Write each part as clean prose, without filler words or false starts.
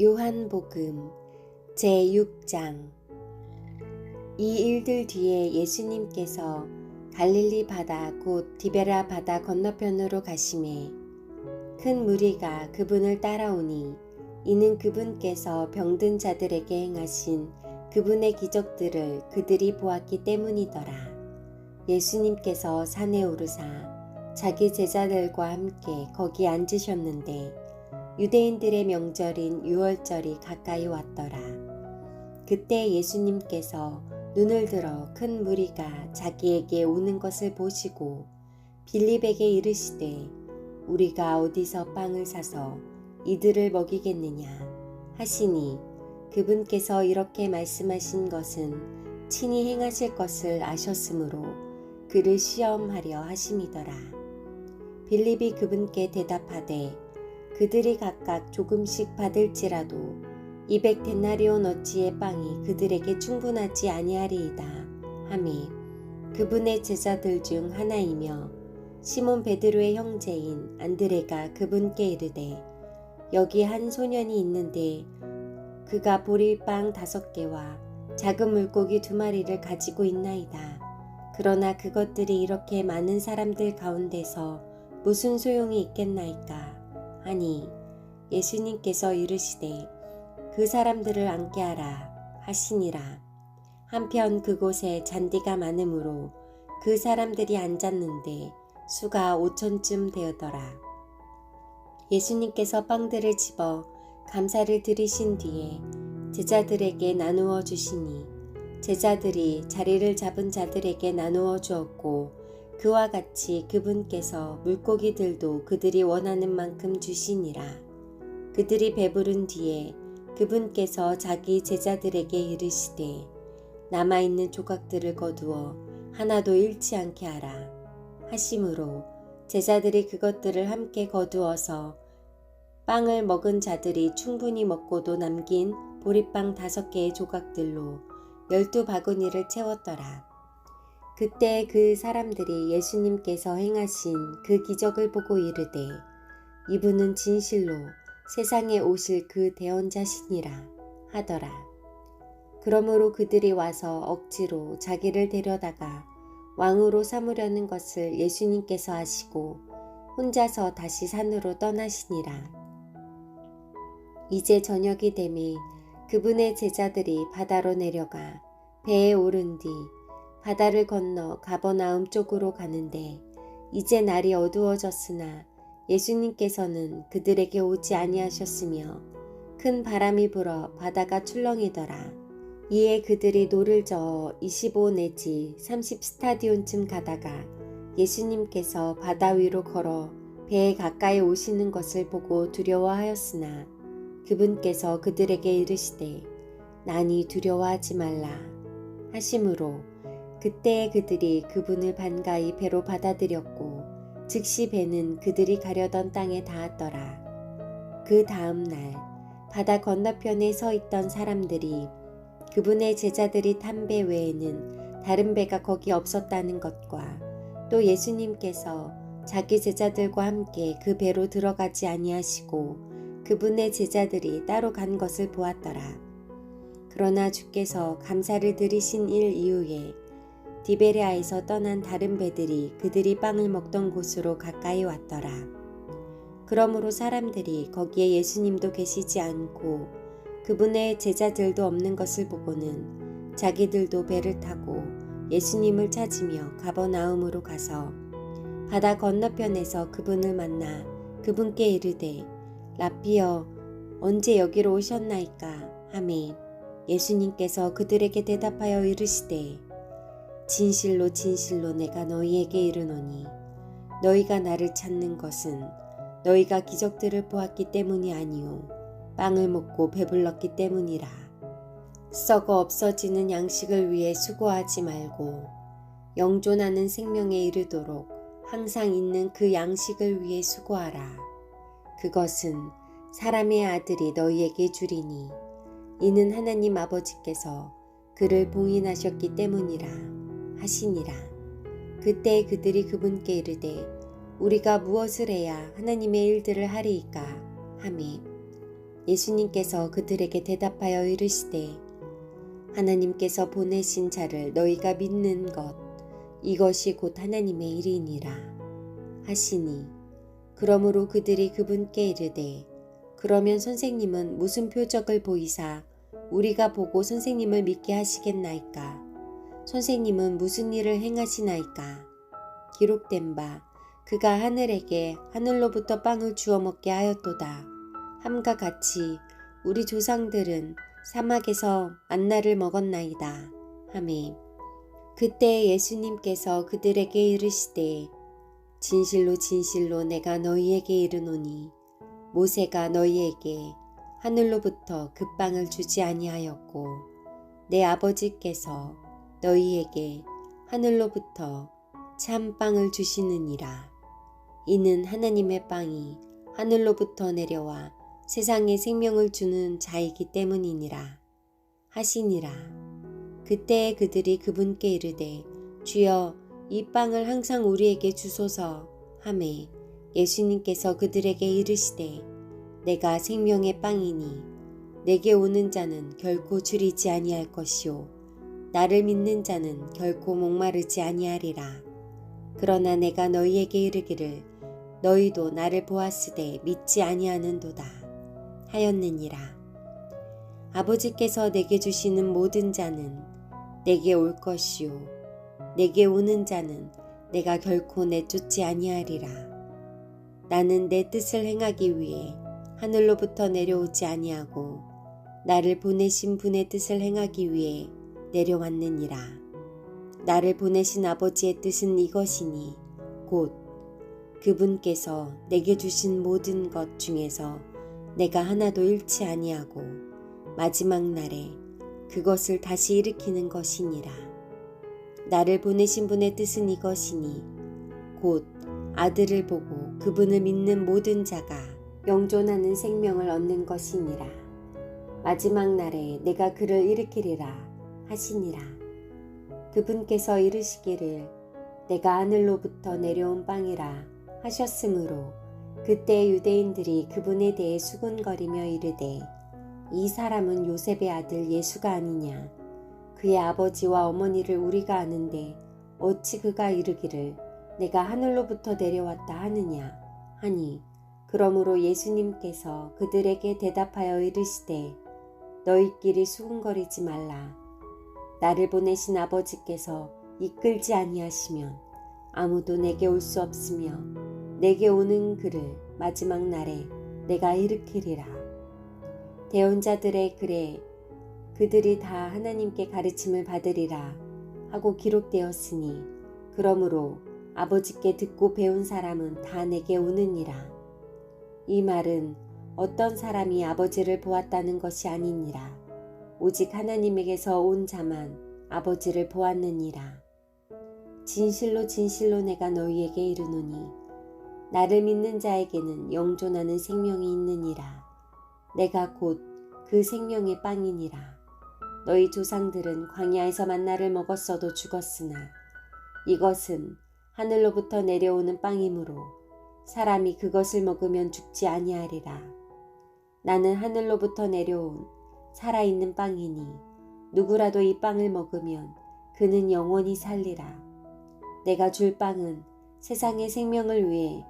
요한복음 제6장. 이 일들 뒤에 예수님께서 갈릴리 바다 곧 디베라 바다 건너편으로 가시매 큰 무리가 그분을 따라오니 이는 그분께서 병든 자들에게 행하신 그분의 기적들을 그들이 보았기 때문이더라. 예수님께서 산에 오르사 자기 제자들과 함께 거기 앉으셨는데 유대인들의 명절인 유월절이 가까이 왔더라. 그때 예수님께서 눈을 들어 큰 무리가 자기에게 오는 것을 보시고 빌립에게 이르시되 우리가 어디서 빵을 사서 이들을 먹이겠느냐 하시니 그분께서 이렇게 말씀하신 것은 친히 행하실 것을 아셨으므로 그를 시험하려 하심이더라. 빌립이 그분께 대답하되 그들이 각각 조금씩 받을지라도 200데나리온어치의 빵이 그들에게 충분하지 아니하리이다 하매 그분의 제자들 중 하나이며 시몬 베드로의 형제인 안드레가 그분께 이르되 여기 한 소년이 있는데 그가 보리빵 5개와 작은 물고기 2마리를 가지고 있나이다. 그러나 그것들이 이렇게 많은 사람들 가운데서 무슨 소용이 있겠나이까 하니 예수님께서 이르시되 그 사람들을 앉게 하라 하시니라. 한편 그곳에 잔디가 많으므로 그 사람들이 앉았는데 수가 5,000쯤 되었더라. 예수님께서 빵들을 집어 감사를 드리신 뒤에 제자들에게 나누어 주시니 제자들이 자리를 잡은 자들에게 나누어 주었고 그와 같이 그분께서 물고기들도 그들이 원하는 만큼 주시니라. 그들이 배부른 뒤에 그분께서 자기 제자들에게 이르시되 남아있는 조각들을 거두어 하나도 잃지 않게 하라 하심으로 제자들이 그것들을 함께 거두어서 빵을 먹은 자들이 충분히 먹고도 남긴 보리빵 5개의 조각들로 12바구니를 채웠더라. 그때 그 사람들이 예수님께서 행하신 그 기적을 보고 이르되 이분은 진실로 세상에 오실 그 대언자시니라 하더라. 그러므로 그들이 와서 억지로 자기를 데려다가 왕으로 삼으려는 것을 예수님께서 아시고 혼자서 다시 산으로 떠나시니라. 이제 저녁이 되매 그분의 제자들이 바다로 내려가 배에 오른 뒤 바다를 건너 가버나움 쪽으로 가는데 이제 날이 어두워졌으나 예수님께서는 그들에게 오지 아니하셨으며 큰 바람이 불어 바다가 출렁이더라. 이에 그들이 노를 저어 25 내지 30 스타디온쯤 가다가 예수님께서 바다 위로 걸어 배에 가까이 오시는 것을 보고 두려워하였으나 그분께서 그들에게 이르시되 나니 두려워하지 말라 하심으로 그때 그들이 그분을 반가이 배로 받아들였고 즉시 배는 그들이 가려던 땅에 닿았더라. 그 다음 날 바다 건너편에 서 있던 사람들이 그분의 제자들이 탄 배 외에는 다른 배가 거기 없었다는 것과 또 예수님께서 자기 제자들과 함께 그 배로 들어가지 아니하시고 그분의 제자들이 따로 간 것을 보았더라. 그러나 주께서 감사를 드리신 일 이후에 디베랴에서 떠난 다른 배들이 그들이 빵을 먹던 곳으로 가까이 왔더라. 그러므로 사람들이 거기에 예수님도 계시지 않고 그분의 제자들도 없는 것을 보고는 자기들도 배를 타고 예수님을 찾으며 가버나움으로 가서 바다 건너편에서 그분을 만나 그분께 이르되 라삐여 언제 여기로 오셨나이까 하매 예수님께서 그들에게 대답하여 이르시되 진실로 진실로 내가 너희에게 이르노니 너희가 나를 찾는 것은 너희가 기적들을 보았기 때문이 아니오 빵을 먹고 배불렀기 때문이라. 썩어 없어지는 양식을 위해 수고하지 말고 영존하는 생명에 이르도록 항상 있는 그 양식을 위해 수고하라. 그것은 사람의 아들이 너희에게 주리니 이는 하나님 아버지께서 그를 봉인하셨기 때문이라 하시니라. 그때 그들이 그분께 이르되 우리가 무엇을 해야 하나님의 일들을 하리이까 하매 예수님께서 그들에게 대답하여 이르시되 하나님께서 보내신 자를 너희가 믿는 것 이것이 곧 하나님의 일이니라 하시니 그러므로 그들이 그분께 이르되 그러면 선생님은 무슨 표적을 보이사 우리가 보고 선생님을 믿게 하시겠나이까? 선생님은 무슨 일을 행하시나이까? 기록된 바 그가 하늘에게 하늘로부터 빵을 주어 먹게 하였도다. 함과 같이 우리 조상들은 사막에서 만나를 먹었나이다. 하매 그때 예수님께서 그들에게 이르시되 진실로 진실로 내가 너희에게 이르노니 모세가 너희에게 하늘로부터 그 빵을 주지 아니하였고 내 아버지께서 너희에게 하늘로부터 참 빵을 주시느니라. 이는 하나님의 빵이 하늘로부터 내려와 세상에 생명을 주는 자이기 때문이니라 하시니라. 그때 그들이 그분께 이르되 주여 이 빵을 항상 우리에게 주소서 하매 예수님께서 그들에게 이르시되 내가 생명의 빵이니 내게 오는 자는 결코 줄이지 아니할 것이요 나를 믿는 자는 결코 목마르지 아니하리라. 그러나 내가 너희에게 이르기를 너희도 나를 보았으되 믿지 아니하는도다 하였느니라. 아버지께서 내게 주시는 모든 자는 내게 올 것이요 내게 오는 자는 내가 결코 내쫓지 아니하리라. 나는 내 뜻을 행하기 위해 하늘로부터 내려오지 아니하고 나를 보내신 분의 뜻을 행하기 위해 내려왔느니라. 나를 보내신 아버지의 뜻은 이것이니 곧 그분께서 내게 주신 모든 것 중에서 내가 하나도 잃지 아니하고 마지막 날에 그것을 다시 일으키는 것이니라. 나를 보내신 분의 뜻은 이것이니 곧 아들을 보고 그분을 믿는 모든 자가 영존하는 생명을 얻는 것이니라. 마지막 날에 내가 그를 일으키리라 하시니라. 그분께서 이르시기를 내가 하늘로부터 내려온 빵이라 하셨으므로 그때 유대인들이 그분에 대해 수군거리며 이르되 이 사람은 요셉의 아들 예수가 아니냐. 그의 아버지와 어머니를 우리가 아는데 어찌 그가 이르기를 내가 하늘로부터 내려왔다 하느냐 하니 그러므로 예수님께서 그들에게 대답하여 이르시되 너희끼리 수군거리지 말라. 나를 보내신 아버지께서 이끌지 아니하시면 아무도 내게 올 수 없으며 내게 오는 그를 마지막 날에 내가 일으키리라. 대언자들의 글에 그들이 다 하나님께 가르침을 받으리라 하고 기록되었으니 그러므로 아버지께 듣고 배운 사람은 다 내게 오느니라. 이 말은 어떤 사람이 아버지를 보았다는 것이 아니니라. 오직 하나님에게서 온 자만 아버지를 보았느니라. 진실로 진실로 내가 너희에게 이르노니 나를 믿는 자에게는 영존하는 생명이 있느니라. 내가 곧 그 생명의 빵이니라. 너희 조상들은 광야에서 만나를 먹었어도 죽었으나 이것은 하늘로부터 내려오는 빵이므로 사람이 그것을 먹으면 죽지 아니하리라. 나는 하늘로부터 내려온 살아있는 빵이니 누구라도 이 빵을 먹으면 그는 영원히 살리라. 내가 줄 빵은 세상의 생명을 위해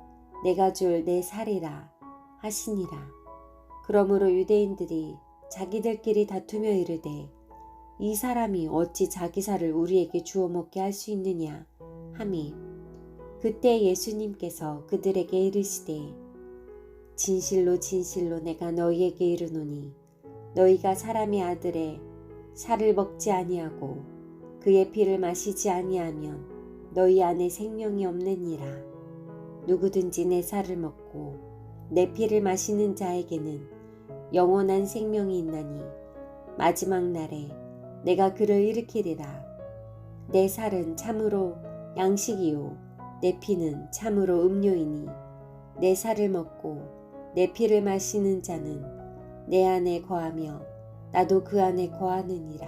내가 줄 내 살이라 하시니라. 그러므로 유대인들이 자기들끼리 다투며 이르되 이 사람이 어찌 자기 살을 우리에게 주어 먹게 할 수 있느냐 하매 그때 예수님께서 그들에게 이르시되 진실로 진실로 내가 너희에게 이르노니 너희가 사람의 아들의 살을 먹지 아니하고 그의 피를 마시지 아니하면 너희 안에 생명이 없느니라. 누구든지 내 살을 먹고 내 피를 마시는 자에게는 영원한 생명이 있나니 마지막 날에 내가 그를 일으키리라. 내 살은 참으로 양식이요 내 피는 참으로 음료이니 내 살을 먹고 내 피를 마시는 자는 내 안에 거하며 나도 그 안에 거하느니라.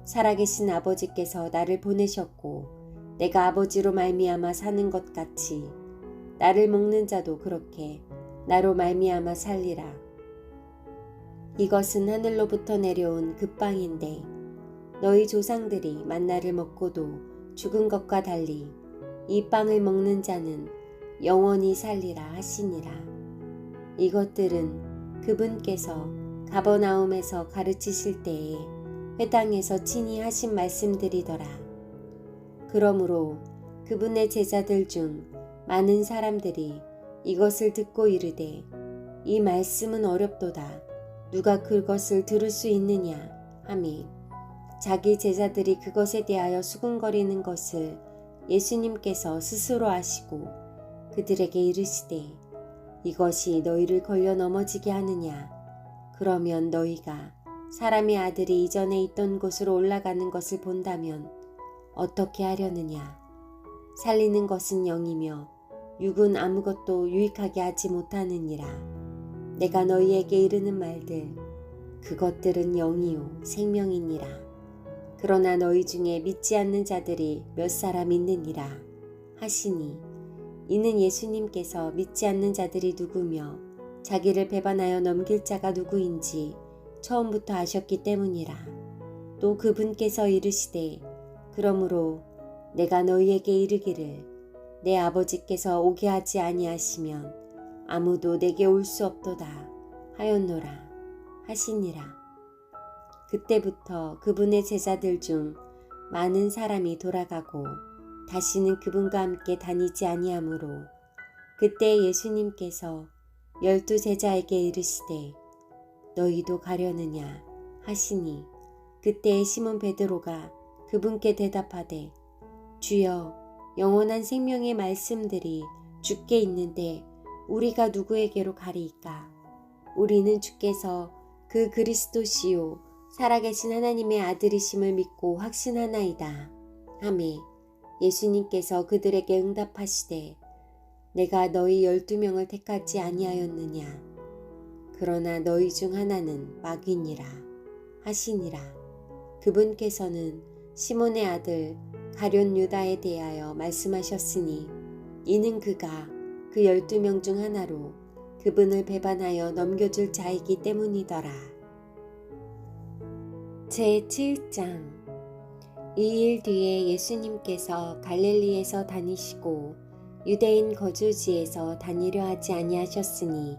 살아계신 아버지께서 나를 보내셨고 내가 아버지로 말미암아 사는 것 같이 나를 먹는 자도 그렇게 나로 말미암아 살리라. 이것은 하늘로부터 내려온 그 빵인데 너희 조상들이 만나를 먹고도 죽은 것과 달리 이 빵을 먹는 자는 영원히 살리라 하시니라. 이것들은 그분께서 가버나움에서 가르치실 때에 회당에서 친히 하신 말씀들이더라. 그러므로 그분의 제자들 중 많은 사람들이 이것을 듣고 이르되 이 말씀은 어렵도다. 누가 그것을 들을 수 있느냐 하매 자기 제자들이 그것에 대하여 수군거리는 것을 예수님께서 스스로 아시고 그들에게 이르시되 이것이 너희를 걸려 넘어지게 하느냐. 그러면 너희가 사람의 아들이 이전에 있던 곳으로 올라가는 것을 본다면 어떻게 하려느냐. 살리는 것은 영이며 육은 아무것도 유익하게 하지 못하느니라. 내가 너희에게 이르는 말들 그것들은 영이요 생명이니라. 그러나 너희 중에 믿지 않는 자들이 몇 사람 있느니라 하시니 이는 예수님께서 믿지 않는 자들이 누구며 자기를 배반하여 넘길 자가 누구인지 처음부터 아셨기 때문이라. 또 그분께서 이르시되 그러므로 내가 너희에게 이르기를 내 아버지께서 오게 하지 아니하시면 아무도 내게 올 수 없도다 하였노라 하시니라. 그때부터 그분의 제자들 중 많은 사람이 돌아가고 다시는 그분과 함께 다니지 아니하므로 그때 예수님께서 12 제자에게 이르시되 너희도 가려느냐 하시니 그때 시몬 베드로가 그분께 대답하되 주여 영원한 생명의 말씀들이 주께 있는데 우리가 누구에게로 가리이까. 우리는 주께서 그 그리스도시요 살아계신 하나님의 아들이심을 믿고 확신하나이다 하매 예수님께서 그들에게 응답하시되 내가 너희 12명을 택하지 아니하였느냐. 그러나 너희 중 하나는 마귀니라 하시니라. 그분께서는 시몬의 아들 가룟 유다에 대하여 말씀하셨으니 이는 그가 그 12명 중 하나로 그분을 배반하여 넘겨줄 자이기 때문이더라. 제7장. 이 일 뒤에 예수님께서 갈릴리에서 다니시고 유대인 거주지에서 다니려 하지 아니하셨으니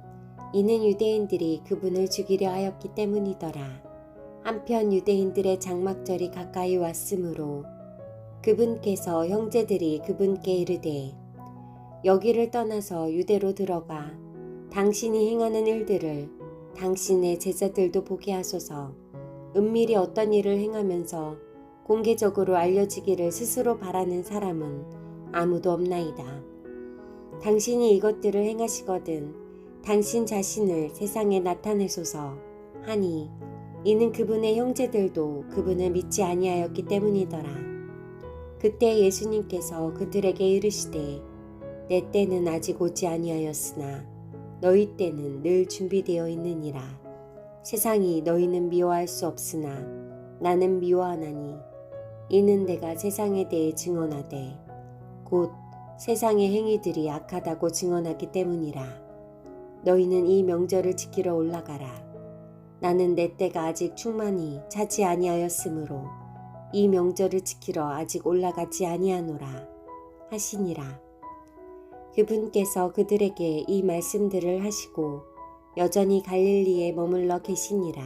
이는 유대인들이 그분을 죽이려 하였기 때문이더라. 한편 유대인들의 장막절이 가까이 왔으므로 그분께서 형제들이 그분께 이르되 여기를 떠나서 유대로 들어가 당신이 행하는 일들을 당신의 제자들도 보게 하소서. 은밀히 어떤 일을 행하면서 공개적으로 알려지기를 스스로 바라는 사람은 아무도 없나이다. 당신이 이것들을 행하시거든 당신 자신을 세상에 나타내소서 하니 이는 그분의 형제들도 그분을 믿지 아니하였기 때문이더라. 그때 예수님께서 그들에게 이르시되 내 때는 아직 오지 아니하였으나 너희 때는 늘 준비되어 있느니라. 세상이 너희는 미워할 수 없으나 나는 미워하나니 이는 내가 세상에 대해 증언하되 곧 세상의 행위들이 악하다고 증언하기 때문이라. 너희는 이 명절을 지키러 올라가라. 나는 내 때가 아직 충만히 차지 아니하였으므로 이 명절을 지키러 아직 올라가지 아니하노라 하시니라. 그분께서 그들에게 이 말씀들을 하시고 여전히 갈릴리에 머물러 계시니라.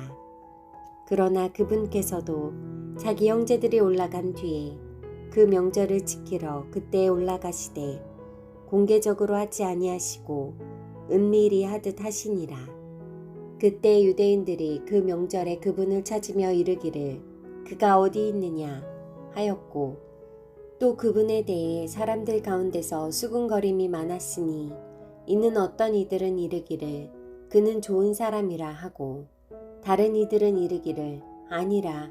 그러나 그분께서도 자기 형제들이 올라간 뒤에 그 명절을 지키러 그때에 올라가시되 공개적으로 하지 아니하시고 은밀히 하듯 하시니라. 그때 유대인들이 그 명절에 그분을 찾으며 이르기를 그가 어디 있느냐 하였고 또 그분에 대해 사람들 가운데서 수군거림이 많았으니 이는 어떤 이들은 이르기를 그는 좋은 사람이라 하고 다른 이들은 이르기를 아니라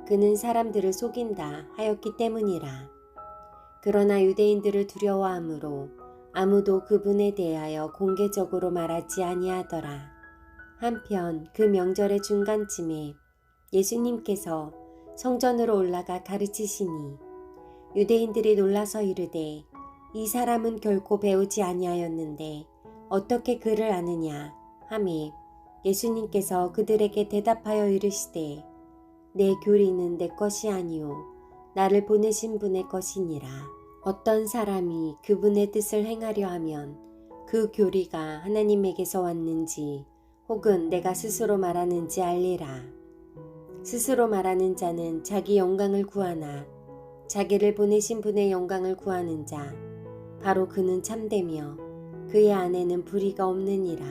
그는 사람들을 속인다 하였기 때문이라. 그러나 유대인들을 두려워하므로 아무도 그분에 대하여 공개적으로 말하지 아니하더라. 한편 그 명절의 중간쯤에 예수님께서 성전으로 올라가 가르치시니 유대인들이 놀라서 이르되 이 사람은 결코 배우지 아니하였는데 어떻게 그를 아느냐 하매 예수님께서 그들에게 대답하여 이르시되 내 교리는 내 것이 아니요 나를 보내신 분의 것이니라. 어떤 사람이 그분의 뜻을 행하려 하면 그 교리가 하나님에게서 왔는지 혹은 내가 스스로 말하는지 알리라. 스스로 말하는 자는 자기 영광을 구하나 자기를 보내신 분의 영광을 구하는 자 바로 그는 참되며 그의 안에는 불의가 없느니라.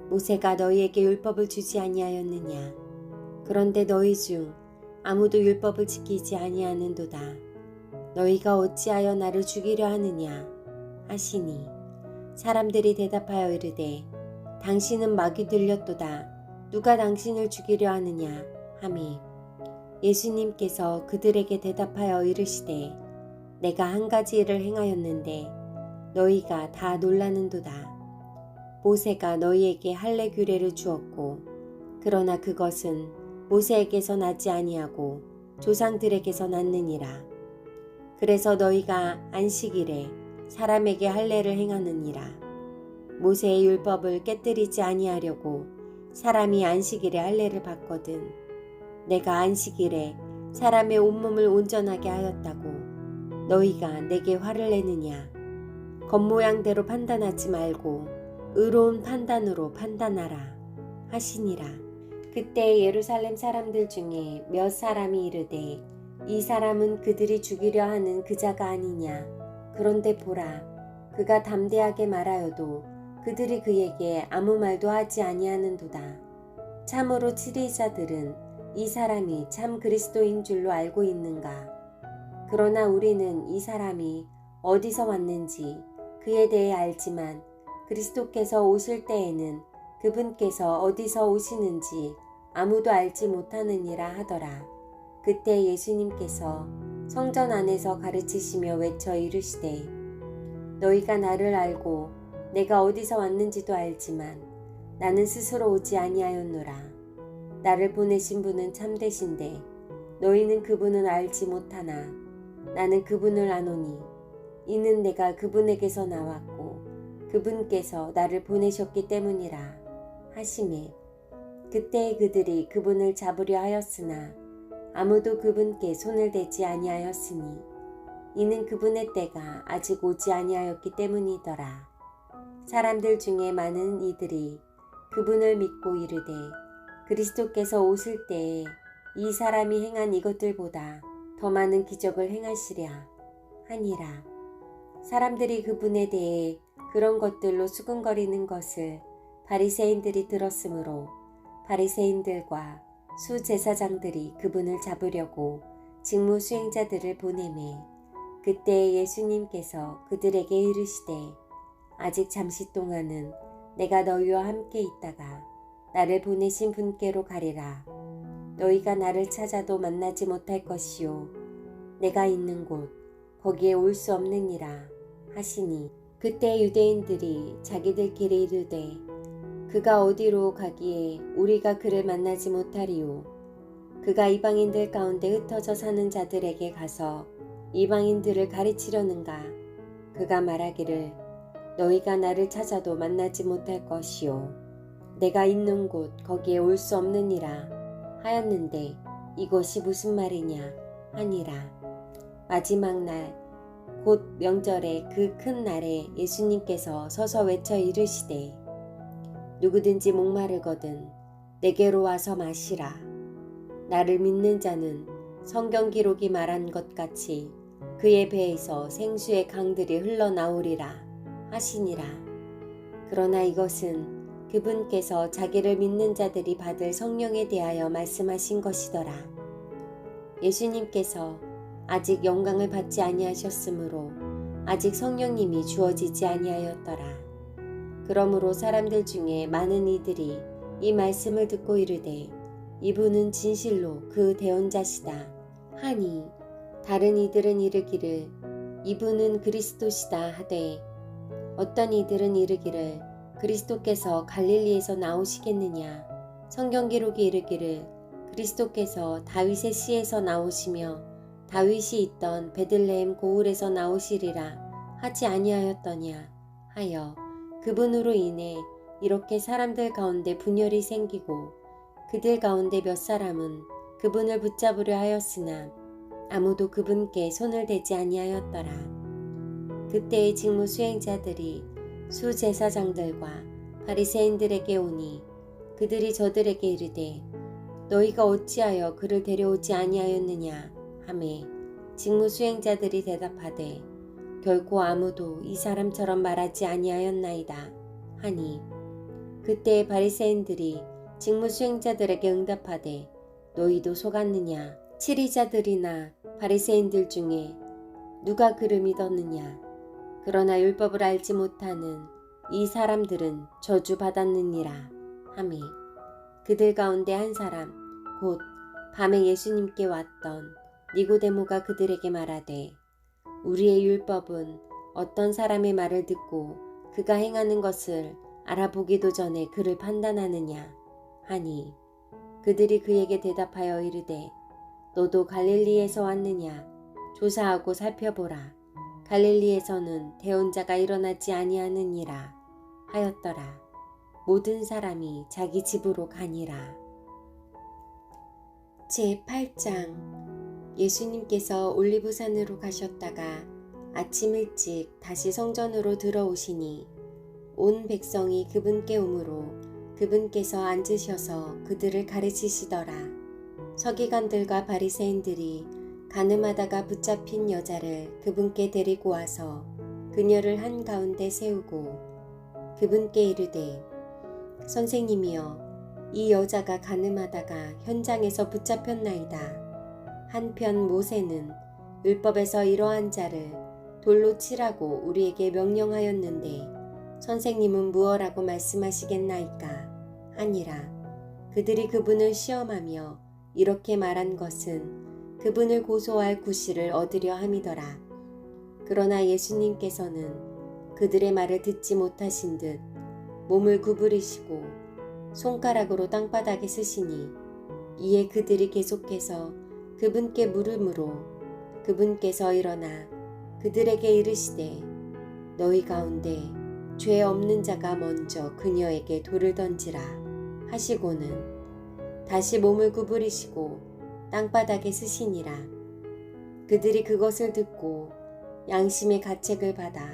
모세가 너희에게 율법을 주지 아니하였느냐? 그런데 너희 중 아무도 율법을 지키지 아니하는도다. 너희가 어찌하여 나를 죽이려 하느냐? 하시니 사람들이 대답하여 이르되 당신은 마귀 들렸도다. 누가 당신을 죽이려 하느냐? 하매 예수님께서 그들에게 대답하여 이르시되 내가 한 가지 일을 행하였는데 너희가 다 놀라는도다. 모세가 너희에게 할례 규례를 주었고 그러나 그것은 모세에게서 나지 아니하고 조상들에게서 났느니라. 그래서 너희가 안식일에 사람에게 할례를 행하느니라. 모세의 율법을 깨뜨리지 아니하려고 사람이 안식일에 할례를 받거든 내가 안식일에 사람의 온몸을 온전하게 하였다고 너희가 내게 화를 내느냐? 겉모양대로 판단하지 말고 의로운 판단으로 판단하라 하시니라. 그때 예루살렘 사람들 중에 몇 사람이 이르되 이 사람은 그들이 죽이려 하는 그 자가 아니냐. 그런데 보라 그가 담대하게 말하여도 그들이 그에게 아무 말도 하지 아니하는도다. 참으로 치리자들은 이 사람이 참 그리스도인 줄로 알고 있는가. 그러나 우리는 이 사람이 어디서 왔는지 그에 대해 알지만 그리스도께서 오실 때에는 그분께서 어디서 오시는지 아무도 알지 못하느니라 하더라. 그때 예수님께서 성전 안에서 가르치시며 외쳐 이르시되 너희가 나를 알고 내가 어디서 왔는지도 알지만 나는 스스로 오지 아니하였노라. 나를 보내신 분은 참되신데 너희는 그분을 알지 못하나 나는 그분을 아노니 이는 내가 그분에게서 나왔고 그분께서 나를 보내셨기 때문이라 하시매 그때 그들이 그분을 잡으려 하였으나 아무도 그분께 손을 대지 아니하였으니 이는 그분의 때가 아직 오지 아니하였기 때문이더라. 사람들 중에 많은 이들이 그분을 믿고 이르되 그리스도께서 오실 때에 이 사람이 행한 이것들보다 더 많은 기적을 행하시랴 하니라. 사람들이 그분에 대해 그런 것들로 수근거리는 것을 바리새인들이 들었으므로 바리새인들과 수제사장들이 그분을 잡으려고 직무 수행자들을 보내매 그때 예수님께서 그들에게 이르시되 아직 잠시 동안은 내가 너희와 함께 있다가 나를 보내신 분께로 가리라. 너희가 나를 찾아도 만나지 못할 것이요 내가 있는 곳 거기에 올 수 없느니라 하시니 그때 유대인들이 자기들끼리 이르되 그가 어디로 가기에 우리가 그를 만나지 못하리요. 그가 이방인들 가운데 흩어져 사는 자들에게 가서 이방인들을 가르치려는가. 그가 말하기를 너희가 나를 찾아도 만나지 못할 것이요 내가 있는 곳 거기에 올 수 없느니라 하였는데 이것이 무슨 말이냐 하니라. 마지막 날 곧 명절의 그 큰 날에 예수님께서 서서 외쳐 이르시되 누구든지 목마르거든 내게로 와서 마시라. 나를 믿는 자는 성경 기록이 말한 것 같이 그의 배에서 생수의 강들이 흘러나오리라 하시니라. 그러나 이것은 그분께서 자기를 믿는 자들이 받을 성령에 대하여 말씀하신 것이더라. 예수님께서 아직 영광을 받지 아니하셨으므로 아직 성령님이 주어지지 아니하였더라. 그러므로 사람들 중에 많은 이들이 이 말씀을 듣고 이르되 이분은 진실로 그 대언자시다 하니 다른 이들은 이르기를 이분은 그리스도시다 하되 어떤 이들은 이르기를 그리스도께서 갈릴리에서 나오시겠느냐. 성경 기록이 이르기를 그리스도께서 다윗의 씨에서 나오시며 다윗이 있던 베들레헴 고을에서 나오시리라 하지 아니하였더냐 하여 그분으로 인해 이렇게 사람들 가운데 분열이 생기고 그들 가운데 몇 사람은 그분을 붙잡으려 하였으나 아무도 그분께 손을 대지 아니하였더라. 그때의 직무 수행자들이 수제사장들과 바리새인들에게 오니 그들이 저들에게 이르되 너희가 어찌하여 그를 데려오지 아니하였느냐 하매 직무 수행자들이 대답하되 결코 아무도 이 사람처럼 말하지 아니하였나이다 하니 그때의 바리새인들이 직무 수행자들에게 응답하되 너희도 속았느냐 치리자들이나 바리새인들 중에 누가 그를 믿었느냐 그러나 율법을 알지 못하는 이 사람들은 저주받았느니라 하매 그들 가운데 한 사람 곧 밤에 예수님께 왔던 니고데모가 그들에게 말하되 우리의 율법은 어떤 사람의 말을 듣고 그가 행하는 것을 알아보기도 전에 그를 판단하느냐 하니 그들이 그에게 대답하여 이르되 너도 갈릴리에서 왔느냐 조사하고 살펴보라 갈릴리에서는 대언자가 일어나지 아니하느니라 하였더라. 모든 사람이 자기 집으로 가니라. 제8장 예수님께서 올리브산으로 가셨다가 아침 일찍 다시 성전으로 들어오시니 온 백성이 그분께 오므로 그분께서 앉으셔서 그들을 가르치시더라. 서기관들과 바리새인들이 가늠하다가 붙잡힌 여자를 그분께 데리고 와서 그녀를 한가운데 세우고 그분께 이르되 선생님이여 이 여자가 가늠하다가 현장에서 붙잡혔나이다. 한편 모세는 율법에서 이러한 자를 돌로 치라고 우리에게 명령하였는데 선생님은 무엇라고 말씀하시겠나이까 하니라. 그들이 그분을 시험하며 이렇게 말한 것은 그분을 고소할 구실을 얻으려 함이더라. 그러나 예수님께서는 그들의 말을 듣지 못하신 듯 몸을 구부리시고 손가락으로 땅바닥에 쓰시니 이에 그들이 계속해서 그분께 물으므로 그분께서 일어나 그들에게 이르시되 너희 가운데 죄 없는 자가 먼저 그녀에게 돌을 던지라 하시고는 다시 몸을 구부리시고 땅바닥에 쓰시니라. 그들이 그것을 듣고 양심의 가책을 받아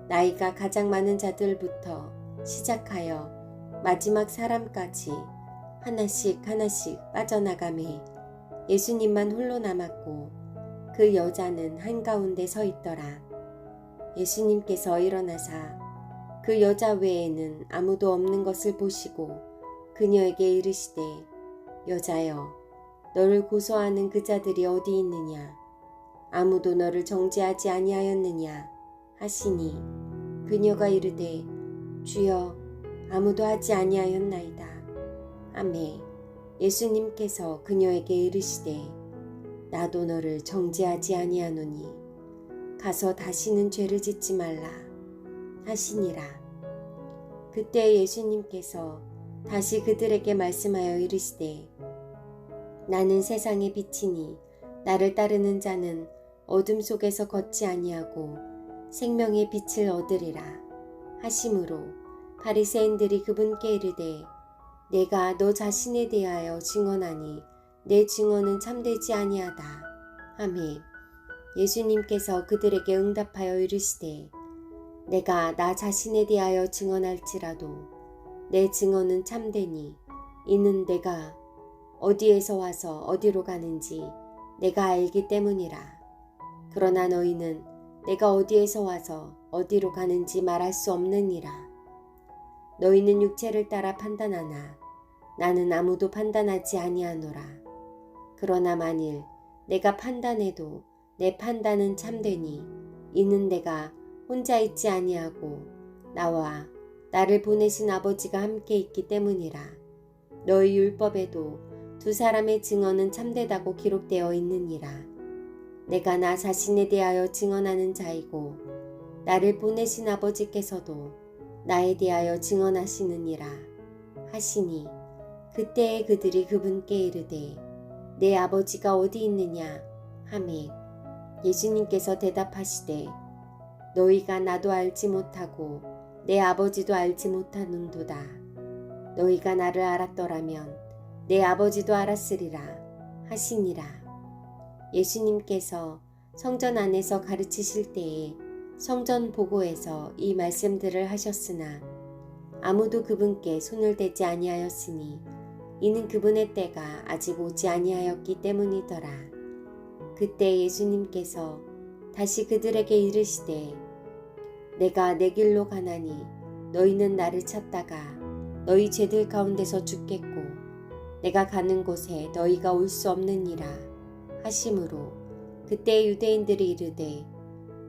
나이가 가장 많은 자들부터 시작하여 마지막 사람까지 하나씩 하나씩 빠져나가매 예수님만 홀로 남았고 그 여자는 한가운데 서 있더라. 예수님께서 일어나사 그 여자 외에는 아무도 없는 것을 보시고 그녀에게 이르시되 여자여 너를 고소하는 그 자들이 어디 있느냐 아무도 너를 정죄하지 아니하였느냐 하시니 그녀가 이르되 주여 아무도 하지 아니하였나이다 하매 예수님께서 그녀에게 이르시되 나도 너를 정죄하지 아니하노니 가서 다시는 죄를 짓지 말라 하시니라. 그때 예수님께서 다시 그들에게 말씀하여 이르시되 나는 세상의 빛이니 나를 따르는 자는 어둠 속에서 걷지 아니하고 생명의 빛을 얻으리라 하시므로 바리새인들이 그분께 이르되 내가 너 자신에 대하여 증언하니 내 증언은 참되지 아니하다 하매 예수님께서 그들에게 응답하여 이르시되 내가 나 자신에 대하여 증언할지라도 내 증언은 참되니 이는 내가 어디에서 와서 어디로 가는지 내가 알기 때문이라. 그러나 너희는 내가 어디에서 와서 어디로 가는지 말할 수 없느니라. 너희는 육체를 따라 판단하나 나는 아무도 판단하지 아니하노라. 그러나 만일 내가 판단해도 내 판단은 참되니 이는 내가 혼자 있지 아니하고 나와 나를 보내신 아버지가 함께 있기 때문이라. 너희 율법에도 두 사람의 증언은 참되다고 기록되어 있느니라. 내가 나 자신에 대하여 증언하는 자이고 나를 보내신 아버지께서도 나에 대하여 증언하시느니라 하시니 그때에 그들이 그분께 이르되 내 아버지가 어디 있느냐 하매 예수님께서 대답하시되 너희가 나도 알지 못하고 내 아버지도 알지 못하는도다. 너희가 나를 알았더라면 내 아버지도 알았으리라 하시니라. 예수님께서 성전 안에서 가르치실 때에 성전 보고에서 이 말씀들을 하셨으나 아무도 그분께 손을 대지 아니하였으니 이는 그분의 때가 아직 오지 아니하였기 때문이더라. 그때 예수님께서 다시 그들에게 이르시되 내가 내 길로 가나니 너희는 나를 찾다가 너희 죄들 가운데서 죽겠고 내가 가는 곳에 너희가 올 수 없느니라 하심으로 그때 유대인들이 이르되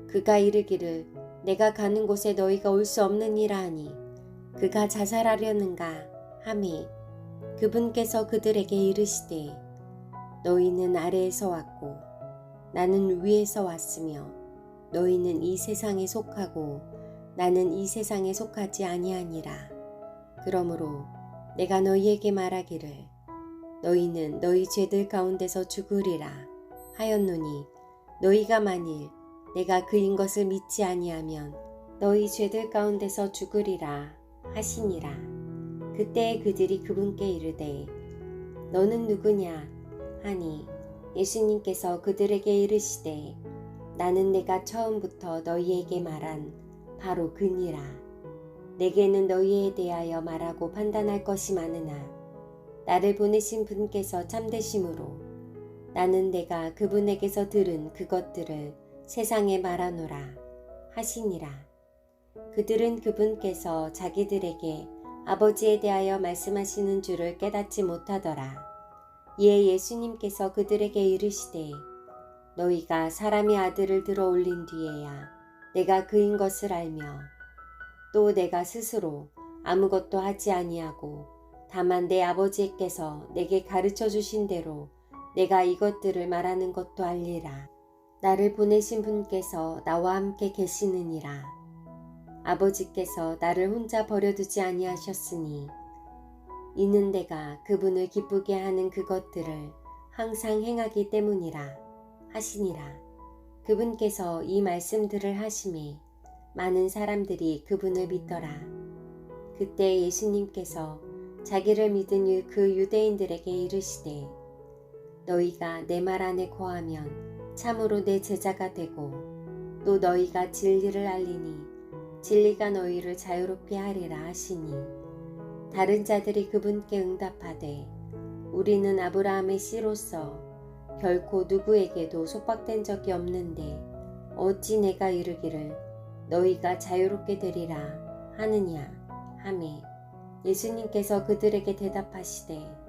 그가 이르기를 내가 가는 곳에 너희가 올 수 없느니라 하니 그가 자살하려는가 하매 그분께서 그들에게 이르시되 너희는 아래에서 왔고 나는 위에서 왔으며 너희는 이 세상에 속하고 나는 이 세상에 속하지 아니하니라. 그러므로 내가 너희에게 말하기를 너희는 너희 죄들 가운데서 죽으리라 하였노니 너희가 만일 내가 그인 것을 믿지 아니하면 너희 죄들 가운데서 죽으리라 하시니라. 그때 그들이 그분께 이르되 너는 누구냐 하니 예수님께서 그들에게 이르시되 나는 내가 처음부터 너희에게 말한 바로 그니라. 내게는 너희에 대하여 말하고 판단할 것이 많으나 나를 보내신 분께서 참되심으로 나는 내가 그분에게서 들은 그것들을 세상에 말하노라 하시니라. 그들은 그분께서 자기들에게 아버지에 대하여 말씀하시는 줄을 깨닫지 못하더라. 이에 예수님께서 그들에게 이르시되 너희가 사람의 아들을 들어 올린 뒤에야 내가 그인 것을 알며 또 내가 스스로 아무것도 하지 아니하고 다만 내 아버지께서 내게 가르쳐 주신 대로 내가 이것들을 말하는 것도 알리라. 나를 보내신 분께서 나와 함께 계시느니라. 아버지께서 나를 혼자 버려두지 아니하셨으니 이는 내가 그분을 기쁘게 하는 그것들을 항상 행하기 때문이라 하시니라. 그분께서 이 말씀들을 하심에 많은 사람들이 그분을 믿더라. 그때 예수님께서 자기를 믿은 그 유대인들에게 이르시되 너희가 내 말 안에 거하면 참으로 내 제자가 되고 또 너희가 진리를 알리니 진리가 너희를 자유롭게 하리라 하시니 다른 자들이 그분께 응답하되 우리는 아브라함의 씨로서 결코 누구에게도 속박된 적이 없는데 어찌 내가 이르기를 너희가 자유롭게 되리라 하느냐 하매 예수님께서 그들에게 대답하시되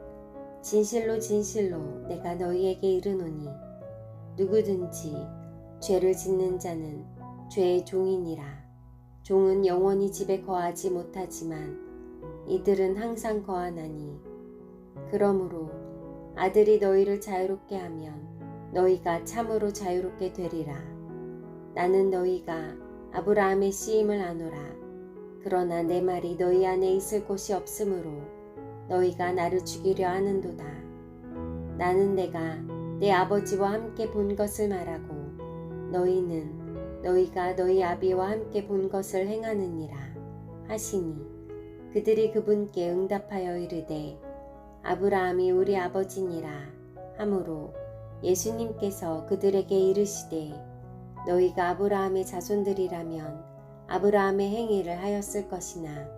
진실로 진실로 내가 너희에게 이르노니 누구든지 죄를 짓는 자는 죄의 종이니라. 종은 영원히 집에 거하지 못하지만 이들은 항상 거하나니 그러므로 아들이 너희를 자유롭게 하면 너희가 참으로 자유롭게 되리라. 나는 너희가 아브라함의 씨임을 아노라. 그러나 내 말이 너희 안에 있을 곳이 없으므로 너희가 나를 죽이려 하는도다. 나는 내가 내 아버지와 함께 본 것을 말하고 너희는 너희가 너희 아비와 함께 본 것을 행하느니라 하시니 그들이 그분께 응답하여 이르되 아브라함이 우리 아버지니라 하므로 예수님께서 그들에게 이르시되 너희가 아브라함의 자손들이라면 아브라함의 행위를 하였을 것이나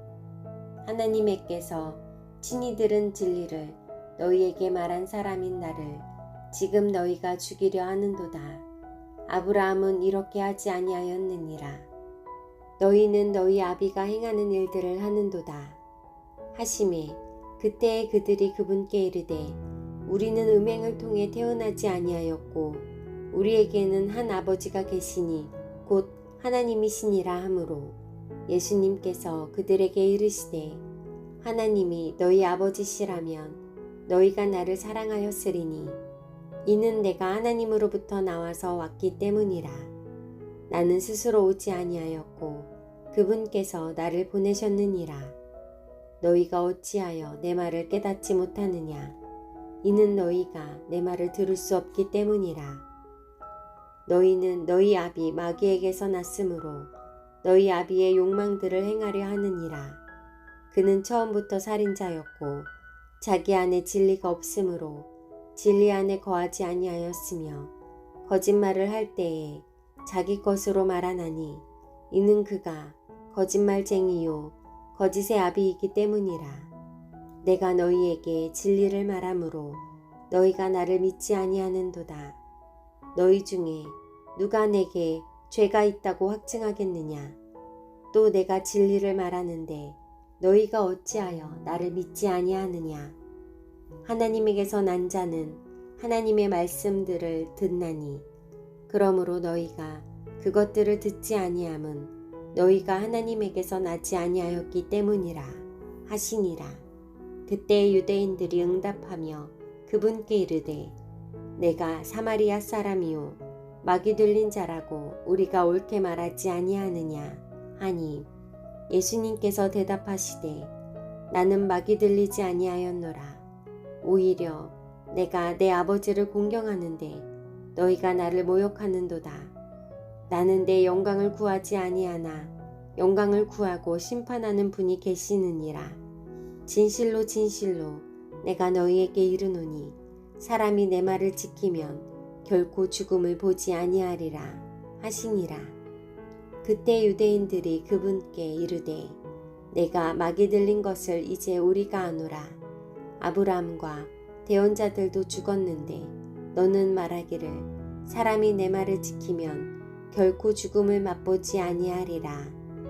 하나님께서 친히 들은 진리를 너희에게 말한 사람인 나를 지금 너희가 죽이려 하는도다. 아브라함은 이렇게 하지 아니하였느니라. 너희는 너희 아비가 행하는 일들을 하는도다 하시매 그때에 그들이 그분께 이르되 우리는 음행을 통해 태어나지 아니하였고 우리에게는 한 아버지가 계시니 곧 하나님이시니라 하므로 예수님께서 그들에게 이르시되 하나님이 너희 아버지시라면 너희가 나를 사랑하였으리니 이는 내가 하나님으로부터 나와서 왔기 때문이라. 나는 스스로 오지 아니하였고 그분께서 나를 보내셨느니라. 너희가 어찌하여 내 말을 깨닫지 못하느냐. 이는 너희가 내 말을 들을 수 없기 때문이라. 너희는 너희 아비 마귀에게서 났으므로 너희 아비의 욕망들을 행하려 하느니라. 그는 처음부터 살인자였고 자기 안에 진리가 없으므로 진리 안에 거하지 아니하였으며 거짓말을 할 때에 자기 것으로 말하나니 이는 그가 거짓말쟁이요 거짓의 아비이기 때문이라. 내가 너희에게 진리를 말하므로 너희가 나를 믿지 아니하는도다. 너희 중에 누가 내게 죄가 있다고 확증하겠느냐? 또 내가 진리를 말하는데 너희가 어찌하여 나를 믿지 아니하느냐? 하나님에게서 난 자는 하나님의 말씀들을 듣나니 그러므로 너희가 그것들을 듣지 아니함은 너희가 하나님에게서 나지 아니하였기 때문이라 하시니라. 그때 유대인들이 응답하며 그분께 이르되 내가 사마리아 사람이요 마귀 들린 자라고 우리가 옳게 말하지 아니하느냐 하니 예수님께서 대답하시되 나는 마귀 들리지 아니하였노라. 오히려 내가 내 아버지를 공경하는데 너희가 나를 모욕하는도다. 나는 내 영광을 구하지 아니하나 영광을 구하고 심판하는 분이 계시느니라. 진실로 진실로 내가 너희에게 이르노니 사람이 내 말을 지키면 결코 죽음을 보지 아니하리라 하시니라. 그때 유대인들이 그분께 이르되 내가 마귀 들린 것을 이제 우리가 아노라. 아브라함과 대언자들도 죽었는데 너는 말하기를 사람이 내 말을 지키면 결코 죽음을 맛보지 아니하리라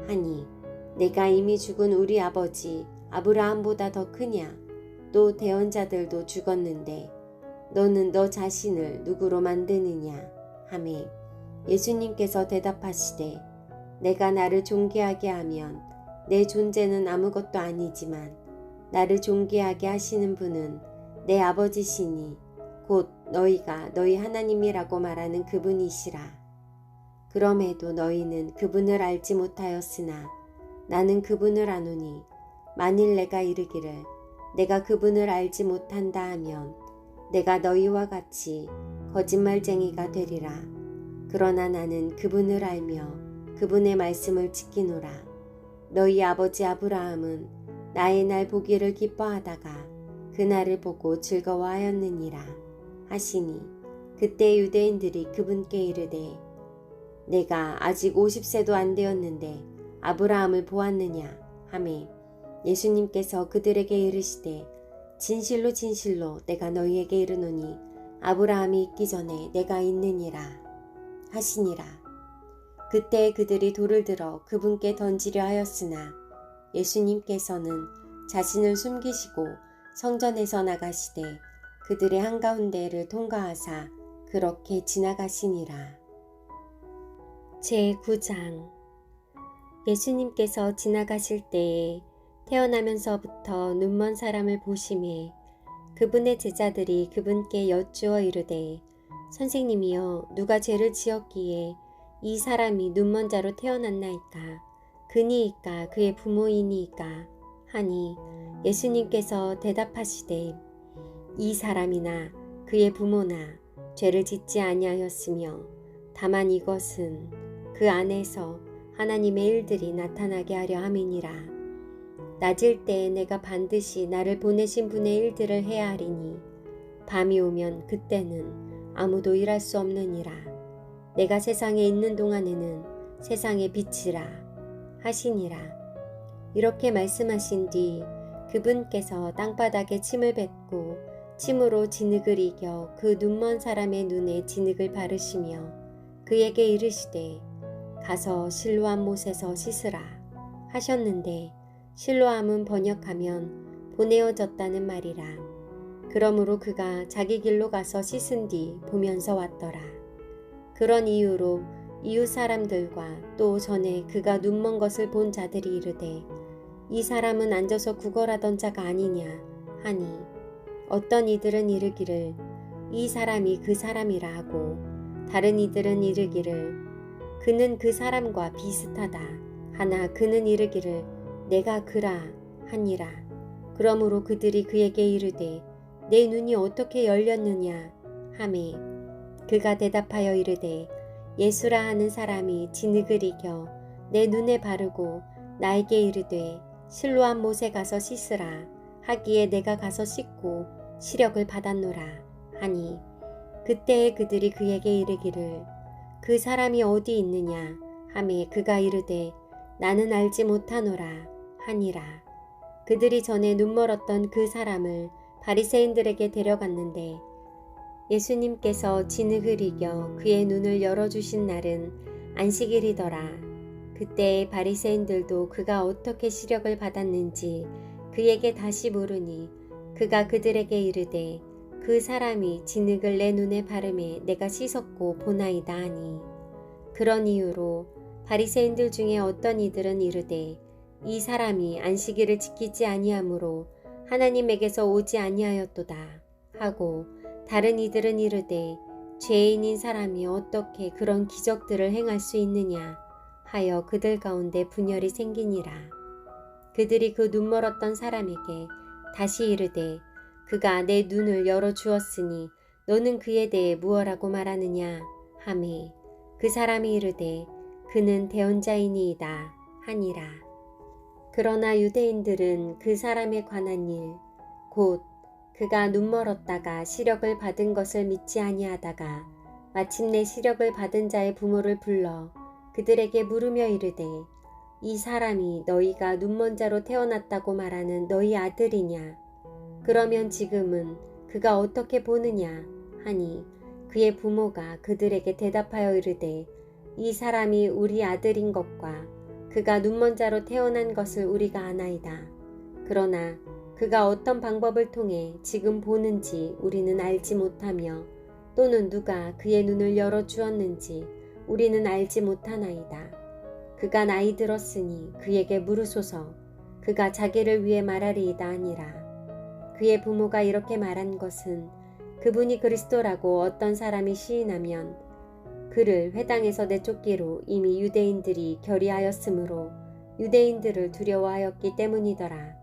하니 내가 이미 죽은 우리 아버지 아브라함보다 더 크냐? 또 대언자들도 죽었는데 너는 너 자신을 누구로 만드느냐 하매 예수님께서 대답하시되 내가 나를 존귀하게 하면 내 존재는 아무것도 아니지만 나를 존귀하게 하시는 분은 내 아버지시니 곧 너희가 너희 하나님이라고 말하는 그분이시라. 그럼에도 너희는 그분을 알지 못하였으나 나는 그분을 아노니 만일 내가 이르기를 내가 그분을 알지 못한다 하면 내가 너희와 같이 거짓말쟁이가 되리라. 그러나 나는 그분을 알며 그분의 말씀을 지키노라. 너희 아버지 아브라함은 나의 날 보기를 기뻐하다가 그날을 보고 즐거워하였느니라 하시니 그때 유대인들이 그분께 이르되 내가 아직 50세도 안 되었는데 아브라함을 보았느냐 하매 예수님께서 그들에게 이르시되 진실로 진실로 내가 너희에게 이르노니 아브라함이 있기 전에 내가 있느니라 하시니라. 그때 그들이 돌을 들어 그분께 던지려 하였으나 예수님께서는 자신을 숨기시고 성전에서 나가시되 그들의 한가운데를 통과하사 그렇게 지나가시니라. 제9장 예수님께서 지나가실 때에 태어나면서부터 눈먼 사람을 보시매 그분의 제자들이 그분께 여쭈어 이르되 선생님이여 누가 죄를 지었기에 이 사람이 눈먼 자로 태어났나이까 그니이까 그의 부모이니이까 하니 예수님께서 대답하시되 이 사람이나 그의 부모나 죄를 짓지 아니하였으며 다만 이것은 그 안에서 하나님의 일들이 나타나게 하려 함이니라. 낮일 때에 내가 반드시 나를 보내신 분의 일들을 해야 하리니 밤이 오면 그때는 아무도 일할 수 없느니라. 내가 세상에 있는 동안에는 세상의 빛이라 하시니라. 이렇게 말씀하신 뒤 그분께서 땅바닥에 침을 뱉고 침으로 진흙을 이겨 그 눈먼 사람의 눈에 진흙을 바르시며 그에게 이르시되 가서 실로암 못에서 씻으라 하셨는데 실로암은 번역하면 보내어졌다는 말이라. 그러므로 그가 자기 길로 가서 씻은 뒤 보면서 왔더라. 그런 이유로 이웃 사람들과 또 전에 그가 눈먼 것을 본 자들이 이르되 이 사람은 앉아서 구걸하던 자가 아니냐 하니 어떤 이들은 이르기를 이 사람이 그 사람이라 하고 다른 이들은 이르기를 그는 그 사람과 비슷하다 하나 그는 이르기를 내가 그라 하니라. 그러므로 그들이 그에게 이르되 내 눈이 어떻게 열렸느냐 하매 그가 대답하여 이르되 예수라 하는 사람이 진흙을 이겨 내 눈에 바르고 나에게 이르되 실로암 못에 가서 씻으라 하기에 내가 가서 씻고 시력을 받았노라 하니 그때에 그들이 그에게 이르기를 그 사람이 어디 있느냐 하매 그가 이르되 나는 알지 못하노라 하니라. 그들이 전에 눈멀었던 그 사람을 바리새인들에게 데려갔는데 예수님께서 진흙을 이겨 그의 눈을 열어주신 날은 안식일이더라. 그때 바리새인들도 그가 어떻게 시력을 받았는지 그에게 다시 물으니 그가 그들에게 이르되 그 사람이 진흙을 내 눈에 바르매 내가 씻었고 보나이다 하니 그런 이유로 바리새인들 중에 어떤 이들은 이르되 이 사람이 안식일을 지키지 아니하므로 하나님에게서 오지 아니하였도다 하고 다른 이들은 이르되 죄인인 사람이 어떻게 그런 기적들을 행할 수 있느냐 하여 그들 가운데 분열이 생기니라. 그들이 그 눈멀었던 사람에게 다시 이르되 그가 내 눈을 열어주었으니 너는 그에 대해 무엇라고 말하느냐 하매 그 사람이 이르되 그는 대언자이니이다 하니라. 그러나 유대인들은 그 사람에 관한 일 곧 그가 눈멀었다가 시력을 받은 것을 믿지 아니하다가 마침내 시력을 받은 자의 부모를 불러 그들에게 물으며 이르되 이 사람이 너희가 눈먼 자로 태어났다고 말하는 너희 아들이냐? 그러면 지금은 그가 어떻게 보느냐? 하니 그의 부모가 그들에게 대답하여 이르되 이 사람이 우리 아들인 것과 그가 눈먼 자로 태어난 것을 우리가 아나이다. 그러나 그가 어떤 방법을 통해 지금 보는지 우리는 알지 못하며 또는 누가 그의 눈을 열어주었는지 우리는 알지 못하나이다. 그가 나이 들었으니 그에게 물으소서. 그가 자기를 위해 말하리이다 아니라. 그의 부모가 이렇게 말한 것은 그분이 그리스도라고 어떤 사람이 시인하면 그를 회당에서 내쫓기로 이미 유대인들이 결의하였으므로 유대인들을 두려워하였기 때문이더라.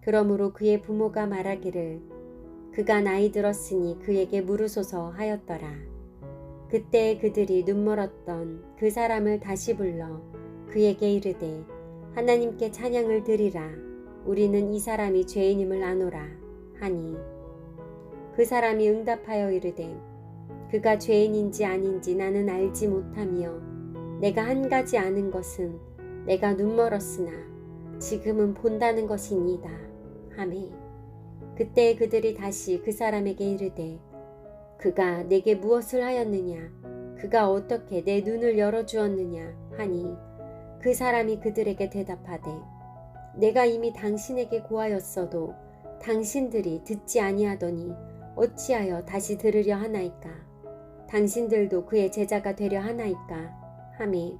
그러므로 그의 부모가 말하기를 그가 나이 들었으니 그에게 물으소서 하였더라. 그때 그들이 눈멀었던 그 사람을 다시 불러 그에게 이르되 하나님께 찬양을 드리라. 우리는 이 사람이 죄인임을 아노라 하니 그 사람이 응답하여 이르되 그가 죄인인지 아닌지 나는 알지 못하며 내가 한 가지 아는 것은 내가 눈멀었으나 지금은 본다는 것이니이다 하매 그때 그들이 다시 그 사람에게 이르되 그가 내게 무엇을 하였느냐 그가 어떻게 내 눈을 열어주었느냐 하니 그 사람이 그들에게 대답하되 내가 이미 당신에게 고하였어도 당신들이 듣지 아니하더니 어찌하여 다시 들으려 하나이까 당신들도 그의 제자가 되려 하나이까 하매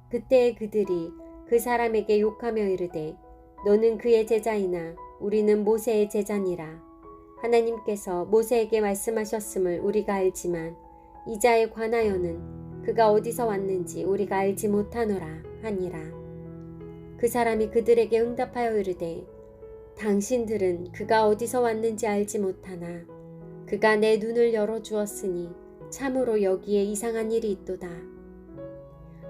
그때 그들이 그 사람에게 욕하며 이르되 너는 그의 제자이나 우리는 모세의 제자니라. 하나님께서 모세에게 말씀하셨음을 우리가 알지만 이자에 관하여는 그가 어디서 왔는지 우리가 알지 못하노라 하니라. 그 사람이 그들에게 응답하여 이르되 당신들은 그가 어디서 왔는지 알지 못하나 그가 내 눈을 열어주었으니 참으로 여기에 이상한 일이 있도다.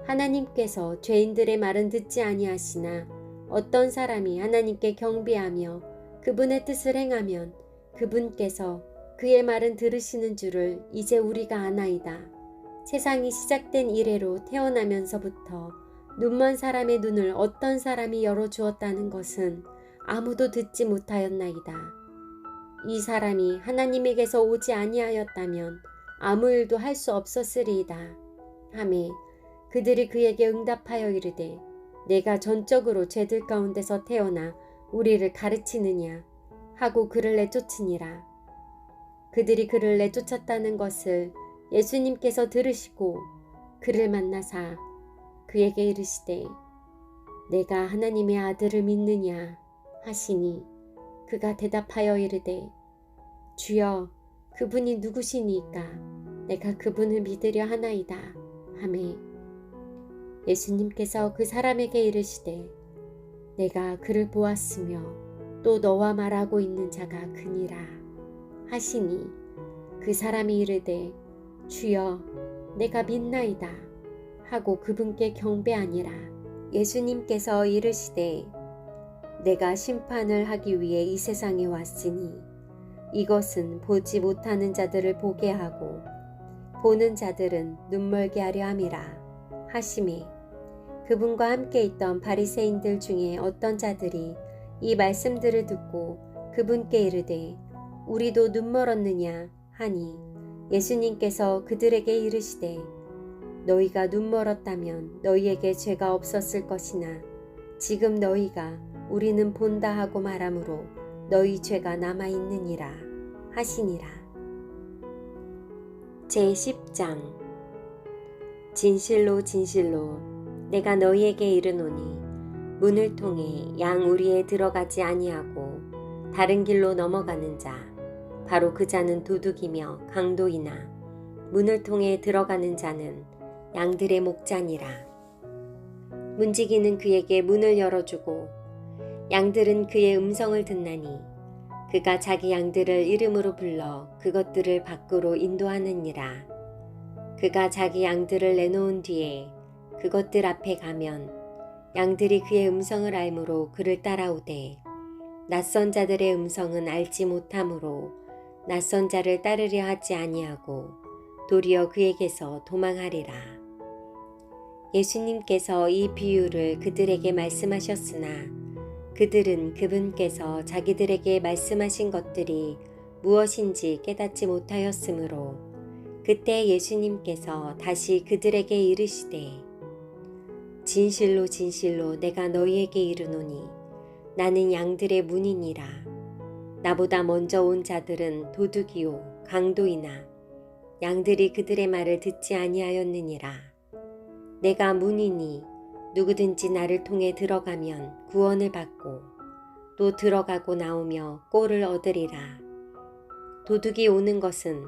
하나님께서 죄인들의 말은 듣지 아니하시나 어떤 사람이 하나님께 경배하며 그분의 뜻을 행하면 그분께서 그의 말은 들으시는 줄을 이제 우리가 아나이다. 세상이 시작된 이래로 태어나면서부터 눈먼 사람의 눈을 어떤 사람이 열어주었다는 것은 아무도 듣지 못하였나이다. 이 사람이 하나님에게서 오지 아니하였다면 아무 일도 할 수 없었으리이다. 하매 그들이 그에게 응답하여 이르되 내가 전적으로 죄들 가운데서 태어나 우리를 가르치느냐 하고 그를 내쫓으니라. 그들이 그를 내쫓았다는 것을 예수님께서 들으시고 그를 만나사 그에게 이르시되 내가 하나님의 아들을 믿느냐 하시니 그가 대답하여 이르되 주여 그분이 누구시니까 내가 그분을 믿으려 하나이다 하매 예수님께서 그 사람에게 이르시되 내가 그를 보았으며 또 너와 말하고 있는 자가 그니라 하시니 그 사람이 이르되 주여 내가 믿나이다 하고 그분께 경배하니라. 예수님께서 이르시되 내가 심판을 하기 위해 이 세상에 왔으니 이것은 보지 못하는 자들을 보게 하고 보는 자들은 눈멀게 하려 함이라 하시매 그분과 함께 있던 바리새인들 중에 어떤 자들이 이 말씀들을 듣고 그분께 이르되 우리도 눈멀었느냐 하니 예수님께서 그들에게 이르시되 너희가 눈멀었다면 너희에게 죄가 없었을 것이나 지금 너희가 우리는 본다 하고 말하므로 너희 죄가 남아있느니라 하시니라. 제10장 진실로 진실로 내가 너희에게 이르노니 문을 통해 양 우리에 들어가지 아니하고 다른 길로 넘어가는 자 바로 그 자는 도둑이며 강도이나 문을 통해 들어가는 자는 양들의 목자니라. 문지기는 그에게 문을 열어주고 양들은 그의 음성을 듣나니 그가 자기 양들을 이름으로 불러 그것들을 밖으로 인도하느니라. 그가 자기 양들을 내놓은 뒤에 그것들 앞에 가면 양들이 그의 음성을 알므로 그를 따라오되 낯선 자들의 음성은 알지 못하므로 낯선 자를 따르려 하지 아니하고 도리어 그에게서 도망하리라. 예수님께서 이 비유를 그들에게 말씀하셨으나 그들은 그분께서 자기들에게 말씀하신 것들이 무엇인지 깨닫지 못하였으므로 그때 예수님께서 다시 그들에게 이르시되 진실로 진실로 내가 너희에게 이르노니 나는 양들의 문이니라. 나보다 먼저 온 자들은 도둑이요 강도이나 양들이 그들의 말을 듣지 아니하였느니라. 내가 문이니 누구든지 나를 통해 들어가면 구원을 받고 또 들어가고 나오며 꼴을 얻으리라. 도둑이 오는 것은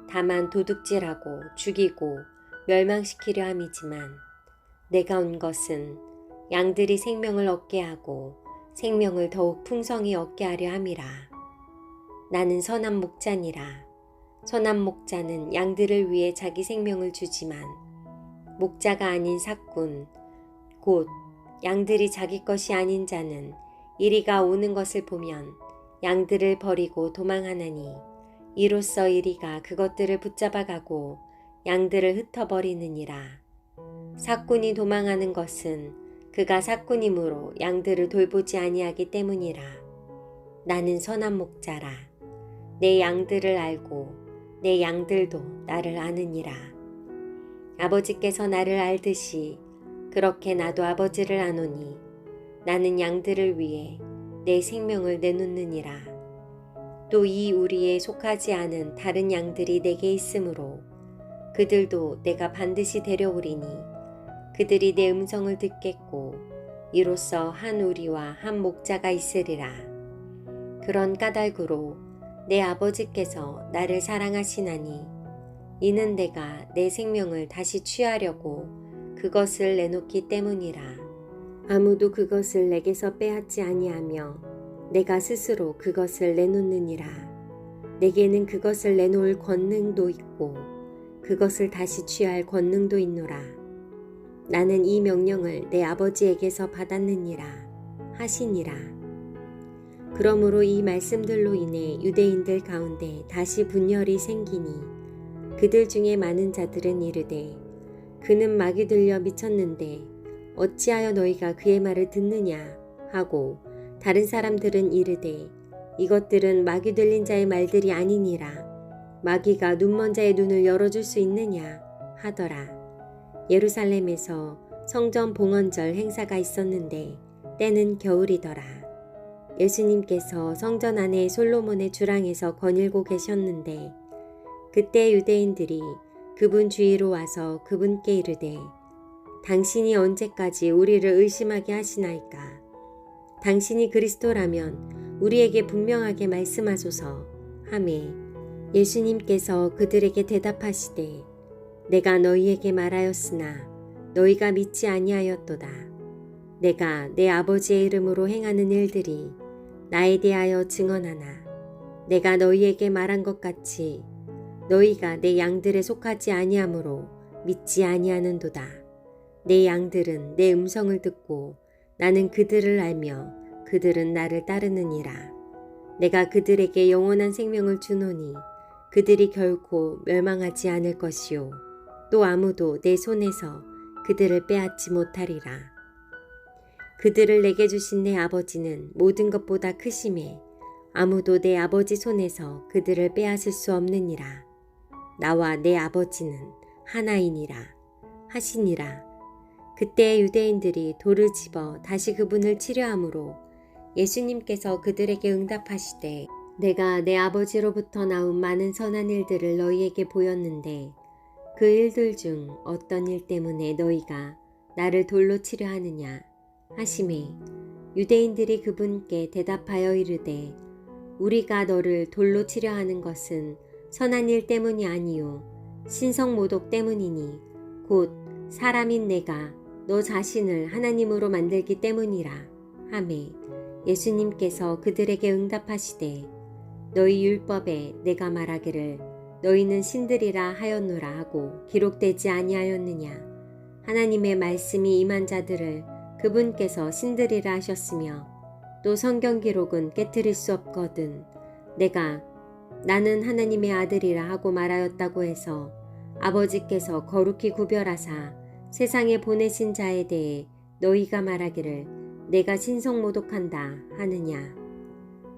다만 도둑질하고 죽이고 멸망시키려 함이지만 내가 온 것은 양들이 생명을 얻게 하고 생명을 더욱 풍성히 얻게 하려 함이라. 나는 선한 목자니라. 선한 목자는 양들을 위해 자기 생명을 주지만 목자가 아닌 삭군 곧 양들이 자기 것이 아닌 자는 이리가 오는 것을 보면 양들을 버리고 도망하나니 이로써 이리가 그것들을 붙잡아가고 양들을 흩어버리느니라. 삭군이 도망하는 것은 그가 삭군이므로 양들을 돌보지 아니하기 때문이라. 나는 선한 목자라. 내 양들을 알고 내 양들도 나를 아느니라. 아버지께서 나를 알듯이 그렇게 나도 아버지를 아노니 나는 양들을 위해 내 생명을 내놓느니라. 또 이 우리에 속하지 않은 다른 양들이 내게 있으므로 그들도 내가 반드시 데려오리니 그들이 내 음성을 듣겠고 이로써 한 우리와 한 목자가 있으리라. 그런 까닭으로 내 아버지께서 나를 사랑하시나니 이는 내가 내 생명을 다시 취하려고 그것을 내놓기 때문이라. 아무도 그것을 내게서 빼앗지 아니하며 내가 스스로 그것을 내놓느니라. 내게는 그것을 내놓을 권능도 있고 그것을 다시 취할 권능도 있노라. 나는 이 명령을 내 아버지에게서 받았느니라 하시니라. 그러므로 이 말씀들로 인해 유대인들 가운데 다시 분열이 생기니 그들 중에 많은 자들은 이르되 그는 마귀 들려 미쳤는데 어찌하여 너희가 그의 말을 듣느냐 하고 다른 사람들은 이르되 이것들은 마귀 들린 자의 말들이 아니니라. 마귀가 눈먼 자의 눈을 열어줄 수 있느냐 하더라. 예루살렘에서 성전 봉헌절 행사가 있었는데 때는 겨울이더라. 예수님께서 성전 안에 솔로몬의 주랑에서 거닐고 계셨는데 그때 유대인들이 그분 주위로 와서 그분께 이르되 당신이 언제까지 우리를 의심하게 하시나이까? 당신이 그리스도라면 우리에게 분명하게 말씀하소서 하매 예수님께서 그들에게 대답하시되 내가 너희에게 말하였으나 너희가 믿지 아니하였도다. 내가 내 아버지의 이름으로 행하는 일들이 나에 대하여 증언하나 내가 너희에게 말한 것 같이 너희가 내 양들에 속하지 아니하므로 믿지 아니하는도다. 내 양들은 내 음성을 듣고 나는 그들을 알며 그들은 나를 따르느니라. 내가 그들에게 영원한 생명을 주노니 그들이 결코 멸망하지 않을 것이요 또 아무도 내 손에서 그들을 빼앗지 못하리라. 그들을 내게 주신 내 아버지는 모든 것보다 크심에 아무도 내 아버지 손에서 그들을 빼앗을 수 없느니라. 나와 내 아버지는 하나이니라 하시니라. 그때 유대인들이 돌을 집어 다시 그분을 치려하므로 예수님께서 그들에게 응답하시되 내가 내 아버지로부터 나온 많은 선한 일들을 너희에게 보였는데 그 일들 중 어떤 일 때문에 너희가 나를 돌로 치려 하느냐 하시매 유대인들이 그분께 대답하여 이르되 우리가 너를 돌로 치려 하는 것은 선한 일 때문이 아니요 신성모독 때문이니 곧 사람인 내가 너 자신을 하나님으로 만들기 때문이라 하매 예수님께서 그들에게 응답하시되 너희 율법에 내가 말하기를 너희는 신들이라 하였노라 하고 기록되지 아니하였느냐. 하나님의 말씀이 임한 자들을 그분께서 신들이라 하셨으며 또 성경 기록은 깨트릴 수 없거든 내가 나는 하나님의 아들이라 하고 말하였다고 해서 아버지께서 거룩히 구별하사 세상에 보내신 자에 대해 너희가 말하기를 내가 신성모독한다 하느냐.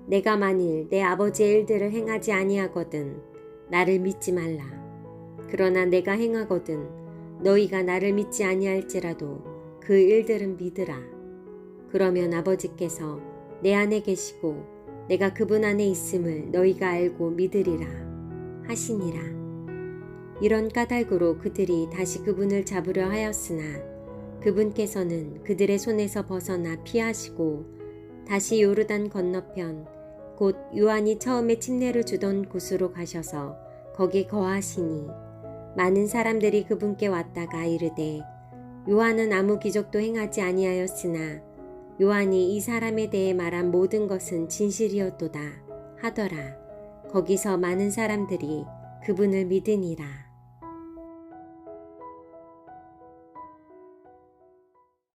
내가 만일 내 아버지의 일들을 행하지 아니하거든 나를 믿지 말라. 그러나 내가 행하거든 너희가 나를 믿지 아니할지라도 그 일들은 믿으라. 그러면 아버지께서 내 안에 계시고 내가 그분 안에 있음을 너희가 알고 믿으리라 하시니라. 이런 까닭으로 그들이 다시 그분을 잡으려 하였으나 그분께서는 그들의 손에서 벗어나 피하시고 다시 요르단 건너편 곧 요한이 처음에 침례를 주던 곳으로 가셔서 거기 거하시니 많은 사람들이 그분께 왔다가 이르되 요한은 아무 기적도 행하지 아니하였으나 요한이 이 사람에 대해 말한 모든 것은 진실이었도다 하더라. 거기서 많은 사람들이 그분을 믿으니라.